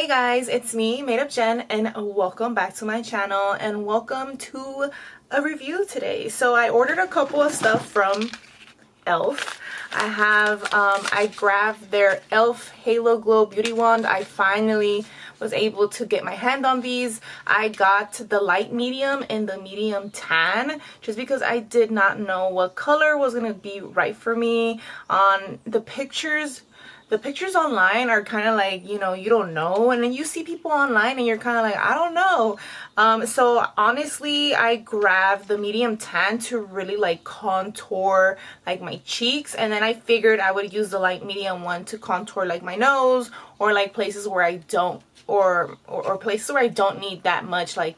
Guys, it's me, Made Up Jen, and welcome back to my channel and welcome to a review today. So I ordered a couple of stuff from E.L.F. I grabbed their E.L.F. Halo Glow Beauty Wand. I finally was able to get my hand on these. I got the light medium and the medium tan just because I did not know what color was gonna be right for me. On the pictures online are kind of like, you know, you don't know, and then you see people online and you're kind of like, I don't know. So honestly, I grabbed the medium tan to really like contour like my cheeks, and then I figured I would use the light medium one to contour like my nose or like places where I don't or places where I don't need that much, like,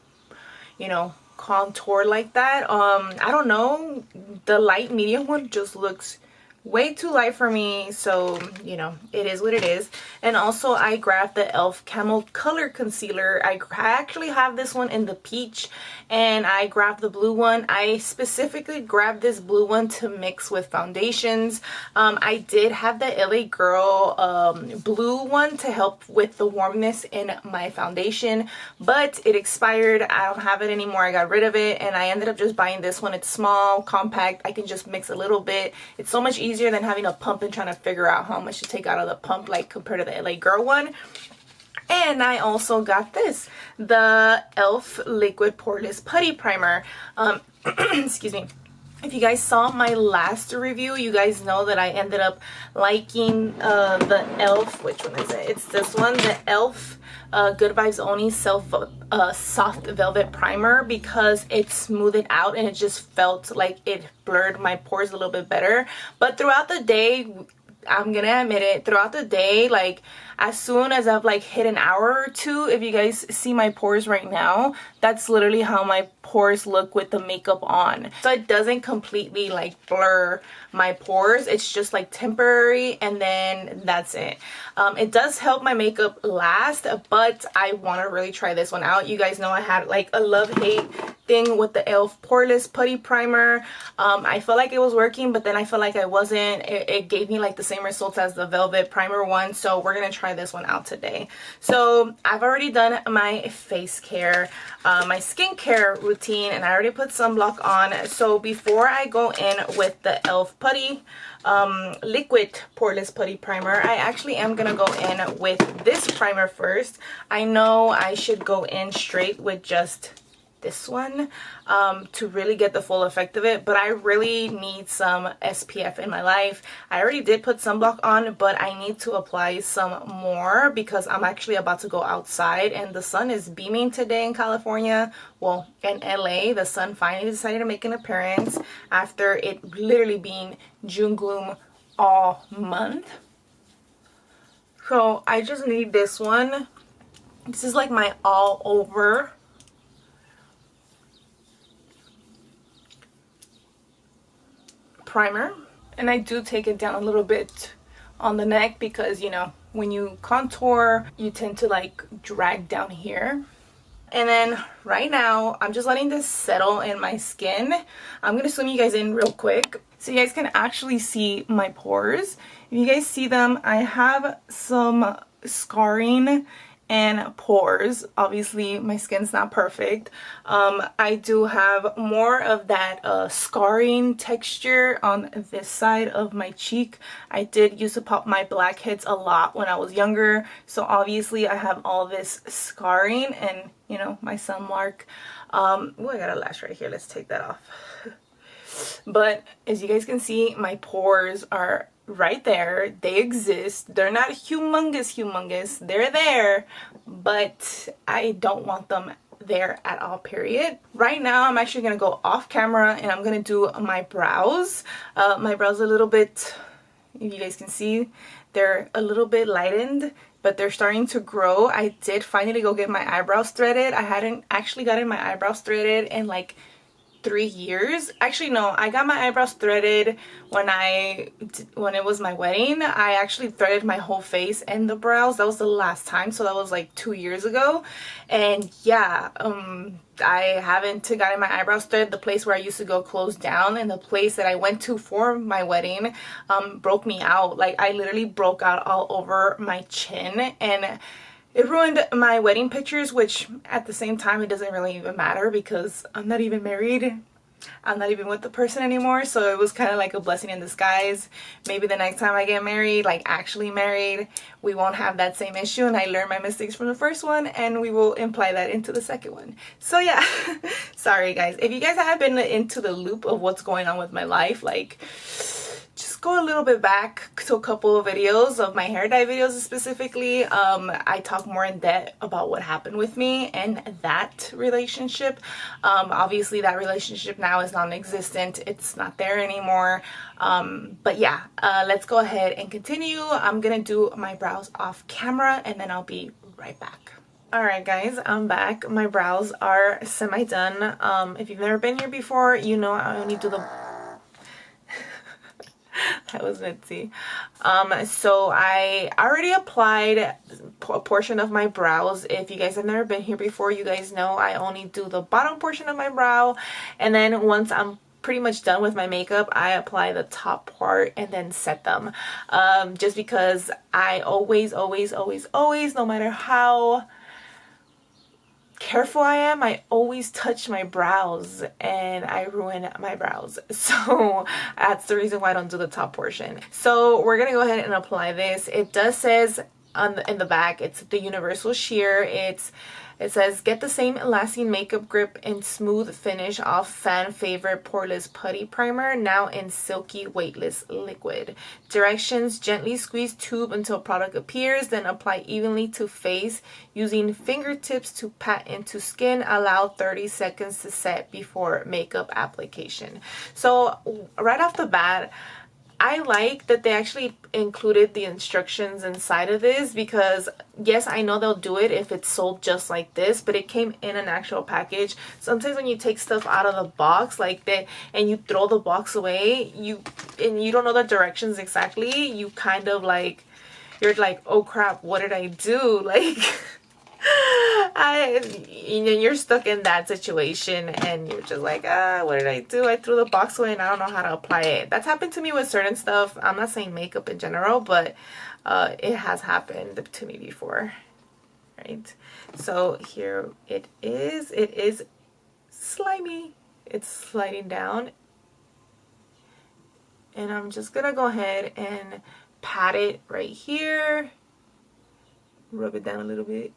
you know, contour like that. I don't know, the light medium one just looks way too light for me, so you know, it is what it is. And also I grabbed the E.L.F. Camel Color Concealer. I actually have this one in the peach, and I grabbed the blue one. I specifically grabbed this blue one to mix with foundations. I did have the LA Girl blue one to help with the warmness in my foundation, but it expired. I don't have it anymore. I got rid of it, and I ended up just buying this one. It's small, compact. I can just mix a little bit. It's so much easier than having a pump and trying to figure out how much to take out of the pump, like compared to the LA Girl one. And I also got this, the E.L.F. Liquid Poreless Putty Primer. Excuse me. If you guys saw my last review, you guys know that I ended up liking the E.L.F. Which one is it? It's this one, the E.L.F. Good Vibes Only Soft Velvet Primer, because it smoothed it out and it just felt like it blurred my pores a little bit better. But throughout the day, I'm gonna admit it, throughout the day, like as soon as I've like hit an hour or two, if you guys see my pores right now, that's literally how my pores look with the makeup on. So it doesn't completely like blur my pores, it's just like temporary, and then that's it. It does help my makeup last, but I want to really try this one out. You guys know I had like a love-hate thing with the E.L.F. Poreless Putty Primer. I felt like it was working, but then I felt like I wasn't. It gave me like the same results as the Velvet Primer one, so we're gonna try this one out today. So I've already done my face care, my skincare routine, and I already put sunblock on. So before I go in with the E.L.F. Putty Liquid Poreless Putty Primer, I actually am gonna go in with this primer first. I know I should go in straight with just this one to really get the full effect of it, but I really need some SPF in my life. I already did put sunblock on, but I need to apply some more because I'm actually about to go outside and the sun is beaming today in California. Well, in LA, the sun finally decided to make an appearance after it literally being June gloom all month. So I just need this one. This is like my all over primer, and I do take it down a little bit on the neck because, you know, when you contour you tend to like drag down here. And then right now I'm just letting this settle in my skin. I'm gonna zoom you guys in real quick so you guys can actually see my pores. If you guys see them, I have some scarring and pores. Obviously my skin's not perfect. I do have more of that scarring texture on this side of my cheek. I did used to pop my blackheads a lot when I was younger, so obviously I have all this scarring and, you know, my sunmark. Oh, I got a lash right here, let's take that off. But as you guys can see, my pores are right there. They exist. They're not humongous. They're there, but I don't want them there at all, period. Right now I'm actually gonna go off camera and I'm gonna do my brows. My brows are a little bit, if you guys can see, they're a little bit lightened, but they're starting to grow. I did finally go get my eyebrows threaded. I hadn't actually gotten my eyebrows threaded in like 3 years. Actually no, I got my eyebrows threaded when it was my wedding. I actually threaded my whole face and the brows. That was the last time, so that was like 2 years ago. And yeah, I haven't gotten my eyebrows threaded. The place where I used to go closed down, and the place that I went to for my wedding broke me out. Like I literally broke out all over my chin, and It ruined my wedding pictures, which at the same time it doesn't really even matter because I'm not even married. I'm not even with the person anymore, so it was kind of like a blessing in disguise. Maybe the next time I get married, like actually married, we won't have that same issue, and I learned my mistakes from the first one, and we will imply that into the second one. So yeah, sorry guys. If you guys have been into the loop of what's going on with my life, like, just go a little bit back to a couple of videos of my hair dye videos specifically. I talk more in depth about what happened with me and that relationship. Obviously that relationship now is non-existent. It's not there anymore. But yeah, let's go ahead and continue. I'm gonna do my brows off camera and then I'll be right back. Alright guys, I'm back. My brows are semi-done. If you've never been here before, you know I only do the that was Mitzi. So I already applied a portion of my brows. If you guys have never been here before, you guys know I only do the bottom portion of my brow, and then once I'm pretty much done with my makeup, I apply the top part and then set them. Just because I always, no matter how careful I am, I always touch my brows and I ruin my brows. So that's the reason why I don't do the top portion. So we're gonna go ahead and apply this. It does says in the back, it's the universal sheer. It says get the same lasting makeup grip and smooth finish off fan favorite Poreless Putty primer, now in silky weightless liquid. Directions: gently squeeze tube until product appears, then apply evenly to face using fingertips to pat into skin. Allow 30 seconds to set before makeup application. So right off the bat, I like that they actually included the instructions inside of this, because yes, I know they'll do it if it's sold just like this, but it came in an actual package. Sometimes when you take stuff out of the box like that and you throw the box away, you don't know the directions exactly, you kind of like, you're like, oh crap, what did I do? Like you're stuck in that situation and you're just like, what did I do? I threw the box away and I don't know how to apply it. That's happened to me with certain stuff. I'm not saying makeup in general, but it has happened to me before, right? So here it is slimy. It's sliding down, and I'm just gonna go ahead and pat it right here, rub it down a little bit.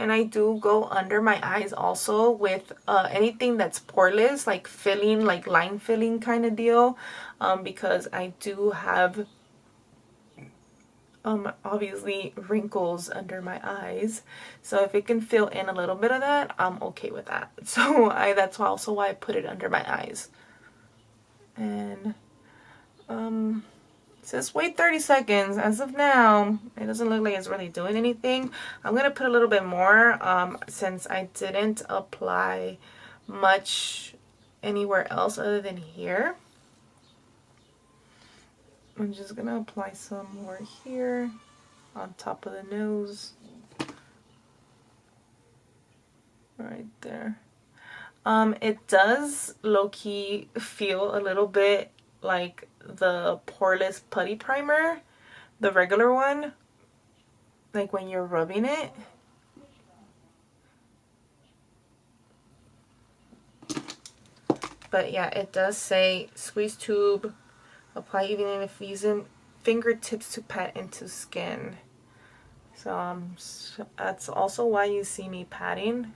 And I do go under my eyes also with anything that's poreless, like filling, like line filling kind of deal, because I do have obviously wrinkles under my eyes. So if it can fill in a little bit of that, I'm okay with that. So that's also why I put it under my eyes. And it says wait 30 seconds. As of now, it doesn't look like it's really doing anything. I'm going to put a little bit more since I didn't apply much anywhere else other than here. I'm just going to apply some more here on top of the nose. Right there. It does low-key feel a little bit like the Poreless Putty primer, the regular one, like when you're rubbing it. But yeah, it does say squeeze tube, apply evenly using fingertips to pat into skin. So that's also why you see me patting.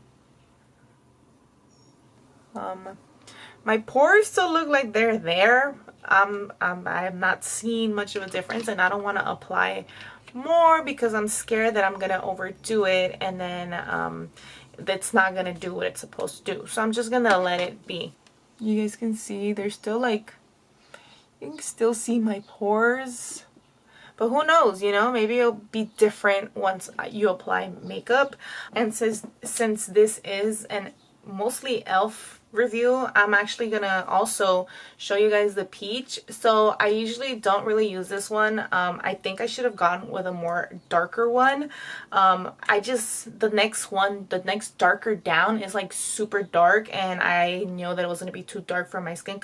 My pores still look like they're there. I have not seen much of a difference, and I don't want to apply more because I'm scared that I'm gonna overdo it and then that's not gonna do what it's supposed to do. So I'm just gonna let it be. You guys can see there's still like, you can still see my pores, but who knows, you know, maybe it'll be different once you apply makeup. And since this is an mostly E.L.F review, I'm actually gonna also show you guys the peach. So I usually don't really use this one. I think I should have gone with a more darker one. The next darker down is like super dark, and I knew that it was gonna be too dark for my skin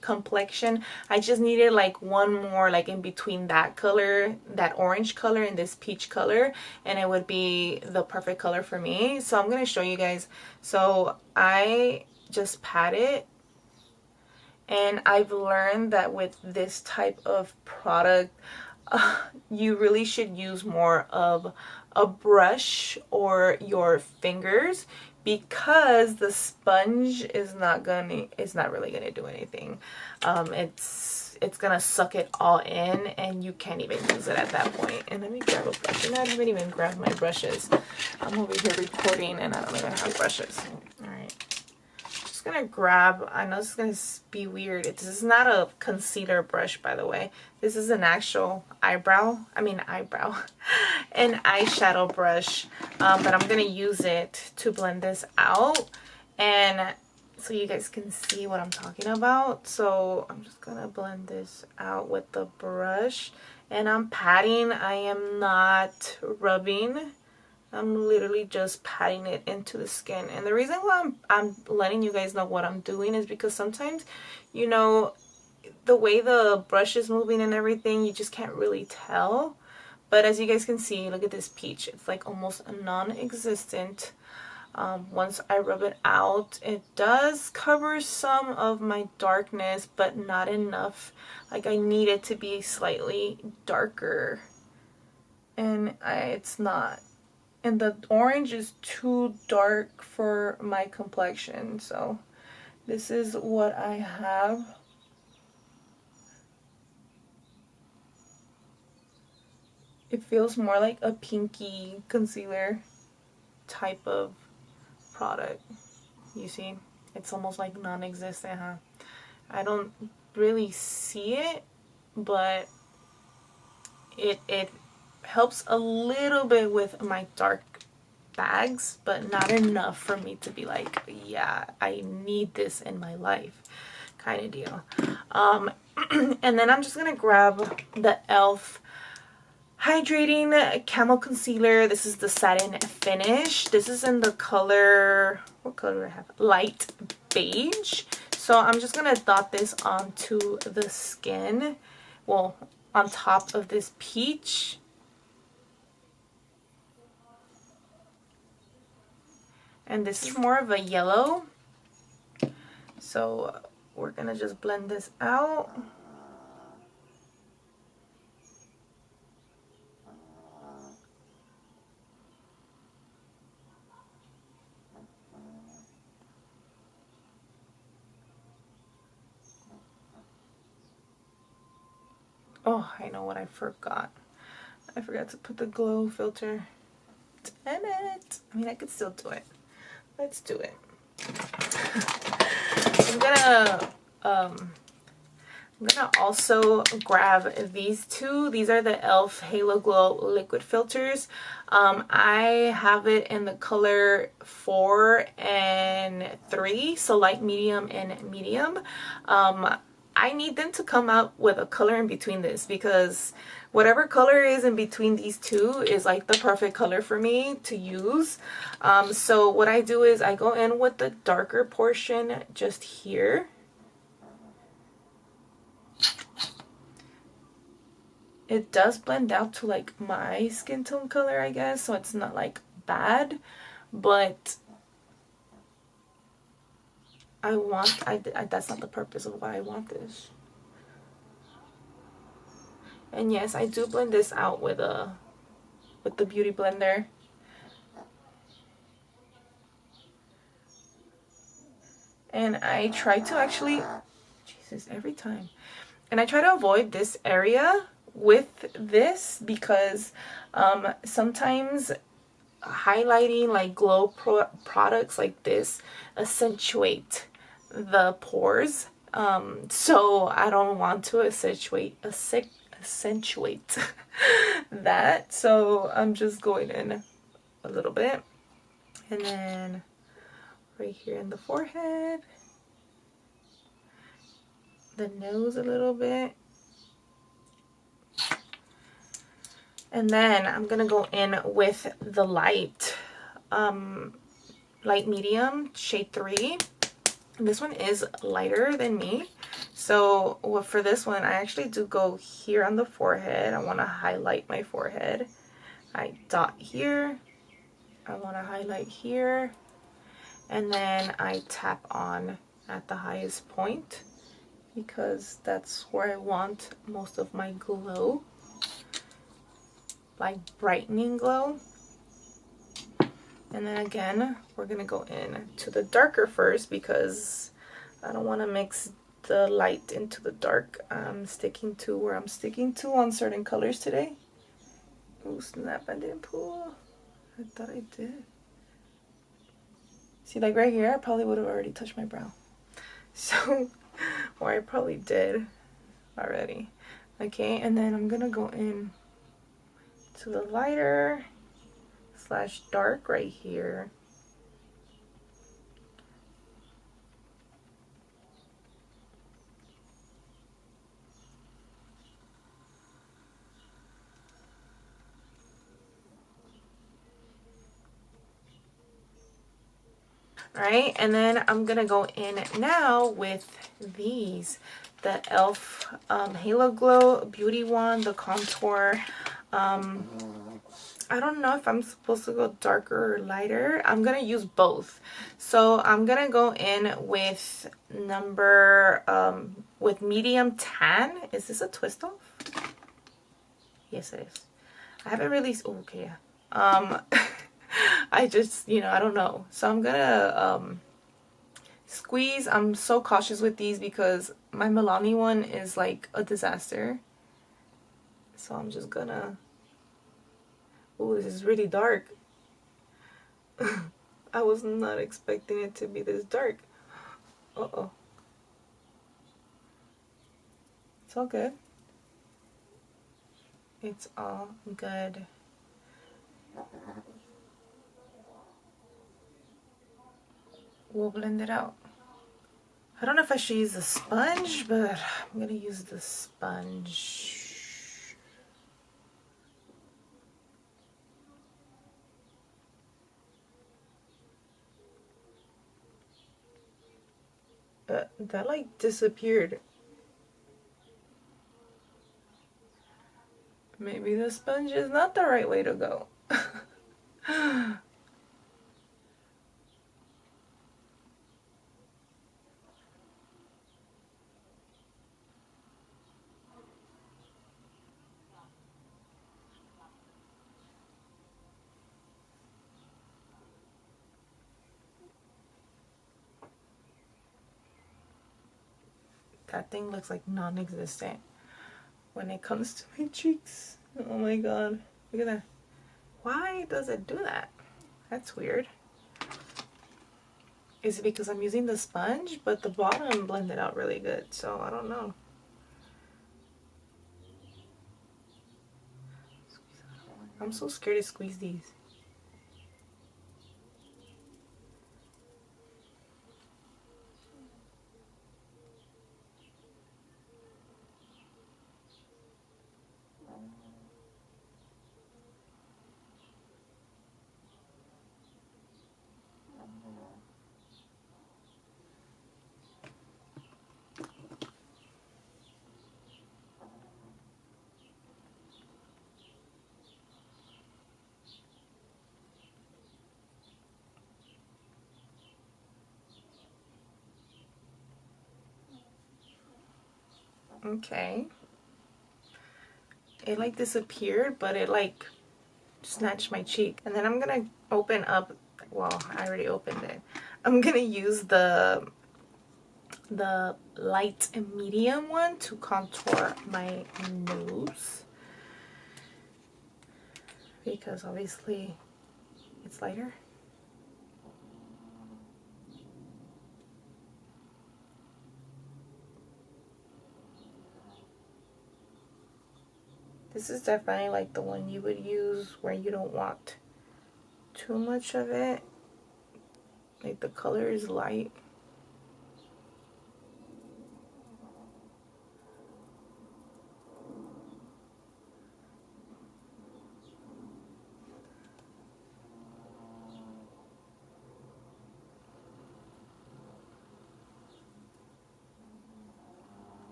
complexion. I just needed like one more like in between that color, that orange color and this peach color, and it would be the perfect color for me. So I'm gonna show you guys. So I just pat it, and I've learned that with this type of product, you really should use more of a brush or your fingers, because the sponge is not really gonna do anything. It's gonna suck it all in, and you can't even use it at that point. And let me grab a brush. I haven't even grabbed my brushes. I'm over here recording and I don't even have brushes. All right. Gonna grab, I know this is gonna be weird, this is not a concealer brush, by the way. This is an actual an eyeshadow brush, but I'm gonna use it to blend this out, and so you guys can see what I'm talking about. So I'm just gonna blend this out with the brush, and I'm patting. I am not rubbing. I'm literally just patting it into the skin. And the reason why I'm letting you guys know what I'm doing is because sometimes, you know, the way the brush is moving and everything, you just can't really tell. But as you guys can see, look at this peach. It's like almost non-existent. Once I rub it out, it does cover some of my darkness, but not enough. Like, I need it to be slightly darker. And it's not. And the orange is too dark for my complexion. So this is what I have. It feels more like a pinky concealer type of product. You see? It's almost like non-existent, huh? I don't really see it, but it helps a little bit with my dark bags, but not enough for me to be like, yeah, I need this in my life kind of deal. And then I'm just gonna grab the E.L.F. Hydrating Camel Concealer. This is the satin finish. This is in the color, what color do I have? Light beige. So I'm just gonna dot this onto the skin, well, on top of this peach. And this is more of a yellow. So we're gonna just blend this out. Oh, I know what I forgot. I forgot to put the glow filter. Damn it. I mean, I could still do it. Let's do it. I'm gonna also grab these two. These are the E.L.F. Halo Glow liquid filters. I have it in the color 4 and 3, so light, medium, and medium. I need them to come out with a color in between this, because whatever color is in between these two is like the perfect color for me to use. So what I do is I go in with the darker portion just here. It does blend out to like my skin tone color, I guess, so it's not like bad, but that's not the purpose of why I want this. And yes, I do blend this out with the beauty blender. And I try to actually, Jesus, every time. And I try to avoid this area with this, because sometimes highlighting like glow products like this accentuate the pores, so I don't want to accentuate that. So I'm just going in a little bit, and then right here in the forehead, the nose a little bit. And then I'm gonna go in with the light medium shade 3. This one is lighter than me, so for this one I actually do go here on the forehead. I want to highlight my forehead. I dot here, I want to highlight here, and then I tap on at the highest point because that's where I want most of my glow, like brightening glow. And then again, we're gonna go in to the darker first because I don't want to mix the light into the dark. I'm sticking to where I'm sticking to on certain colors today. Oh snap, I didn't pull. I thought I did. See, like right here, I probably would have already touched my brow. So, or I probably did already. Okay, and then I'm gonna go in to the lighter / dark right here. Alright, and then I'm gonna go in now with these, the E.L.F. Halo Glow Beauty Wand, the contour. I don't know if I'm supposed to go darker or lighter. I'm gonna use both. So I'm gonna go in with with medium tan. Is this a twist off? Yes, it is. I haven't really, oh, okay, yeah. I just, I don't know. So I'm gonna squeeze. I'm so cautious with these because my Milani one is like a disaster. So I'm just gonna, oh, this is really dark. I was not expecting it to be this dark. Uh-oh. It's all good. It's all good. We'll blend it out. I don't know if I should use the sponge, but I'm gonna use the sponge. That like disappeared. Maybe the sponge is not the right way to go. That thing looks like non-existent when it comes to my cheeks. Oh my god. Look at that. Why does it do that? That's weird. Is it because I'm using the sponge? But the bottom blended out really good, so I don't know. I'm so scared to squeeze these. Okay. It like disappeared, but it like snatched my cheek. And then I'm gonna open up, well, I already opened it. I'm gonna use the light and medium one to contour my nose, because obviously it's lighter. This is definitely like the one you would use where you don't want too much of it, Like the color is light.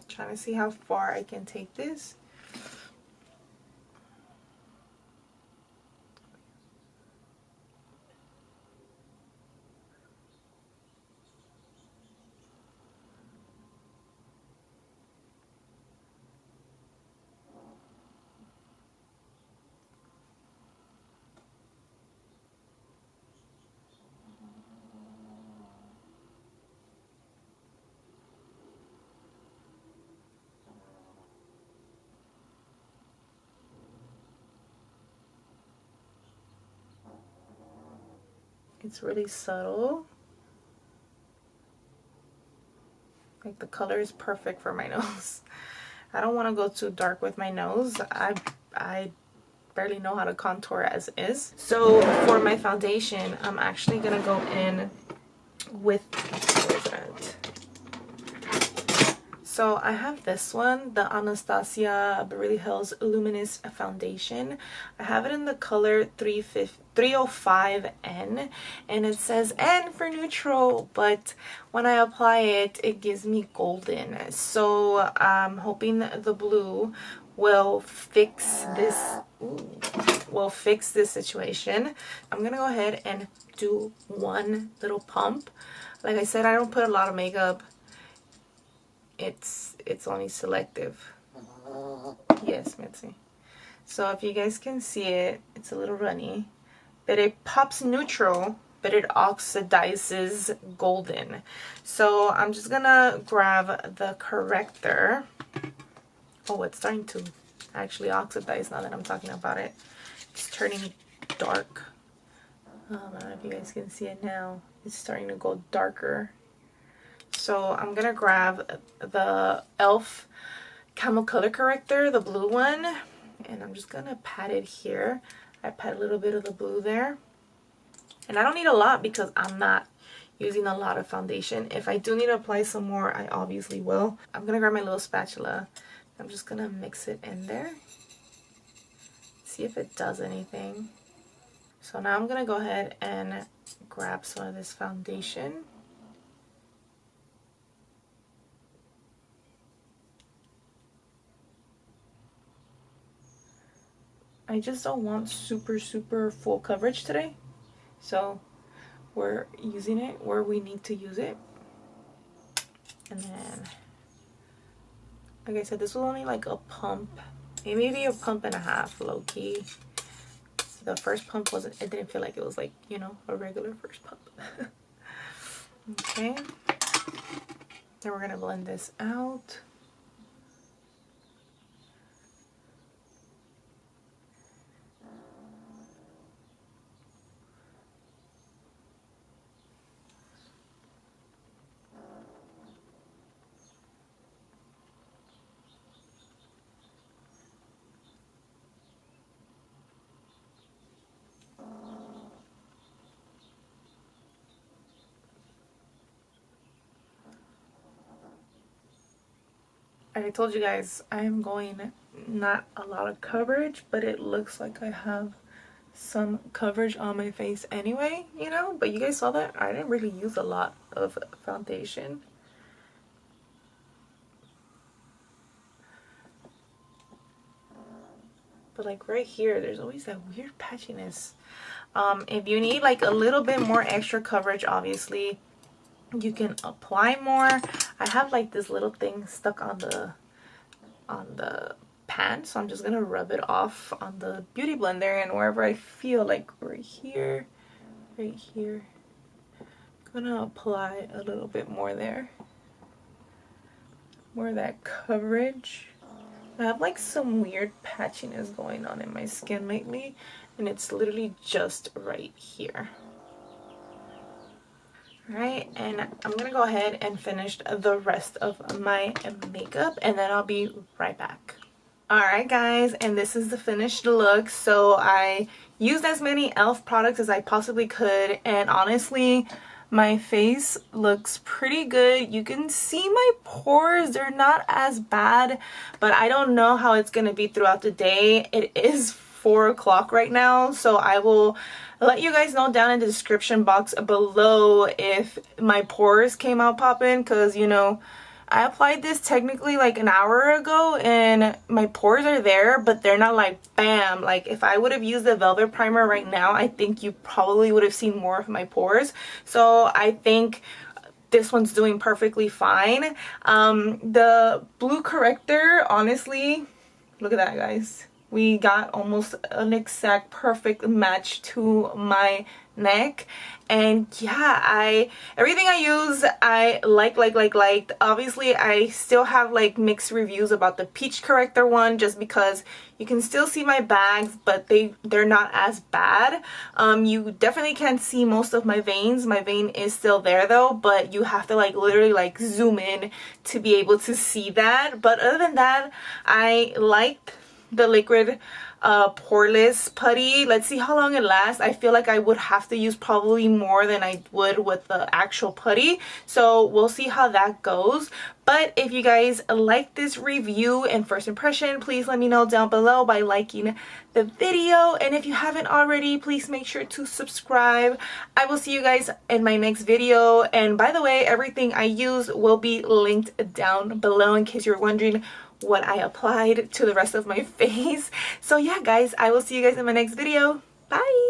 Trying to see how far I can take this. It's really subtle. Like the color is perfect for my nose. I don't want to go too dark with my nose. I barely know how to contour as is. So for my foundation, I'm actually gonna go in with, where's that? So I have this one, the Anastasia Beverly Hills Luminous Foundation. I have it in the color 305N, and it says N for neutral, but when I apply it, it gives me golden. So I'm hoping the blue will fix this. Will fix this situation. I'm gonna go ahead and do one little pump. Like I said, I don't put a lot of makeup. It's only selective. Yes, Mitzi. So if you guys can see it, it's a little runny, but it pops neutral, but it oxidizes golden. So I'm just gonna grab the corrector. Oh, it's starting to actually oxidize now that I'm talking about it. It's turning dark. I don't know if you guys can see it now. It's starting to go darker. So I'm gonna grab the E.L.F. Camel color corrector, the blue one, and I'm just gonna pat it here. I pat a little bit of the blue there, and I don't need a lot because I'm not using a lot of foundation. If I do need to apply some more, I obviously will. I'm gonna grab my little spatula. I'm just gonna mix it in there, see if it does anything. So now I'm gonna go ahead and grab some of this foundation. I just don't want super full coverage today, so we're using it where we need to use it. And then, like I said, this was only like a pump, maybe a pump and a half, low-key. The first pump wasn't, it didn't feel like it was like, you know, a regular first pump. Okay, then we're gonna blend this out. I told you guys I am going not a lot of coverage, but it looks like I have some coverage on my face anyway, you know. But you guys saw that I didn't really use a lot of foundation. But like right here, there's always that weird patchiness. If you need like a little bit more extra coverage, obviously you can apply more. I have like this little thing stuck on the pan, so I'm just gonna rub it off on the beauty blender, and wherever I feel, like right here, I'm gonna apply a little bit more there, more of that coverage. I have like some weird patchiness going on in my skin lately, and it's literally just right here. Alright, and I'm gonna go ahead and finish the rest of my makeup, and then I'll be right back. Alright guys, and this is the finished look. So I used as many E.L.F. products as I possibly could, and honestly, my face looks pretty good. You can see my pores, they're not as bad, but I don't know how it's gonna be throughout the day. It is 4 o'clock right now, so I will let you guys know down in the description box below if my pores came out popping, because you know, I applied this technically like an hour ago and my pores are there, but they're not like bam. Like if I would have used the Velvet Primer right now, I think you probably would have seen more of my pores. So I think this one's doing perfectly fine. The blue corrector, honestly, look at that guys. We got almost an exact perfect match to my neck. And yeah, everything I use I liked. Obviously I still have like mixed reviews about the peach corrector one, just because you can still see my bags, but they're not as bad. You definitely can't see most of my veins. My vein is still there though, but you have to like literally like zoom in to be able to see that. But other than that, I liked the liquid Poreless putty. Let's see how long it lasts. I feel like I would have to use probably more than I would with the actual putty, so we'll see how that goes. But if you guys like this review and first impression, please let me know down below by liking the video, and if you haven't already, please make sure to subscribe. I will see you guys in my next video, and by the way, everything I use will be linked down below in case you're wondering what I applied to the rest of my face. So yeah guys, I will see you guys in my next video. Bye.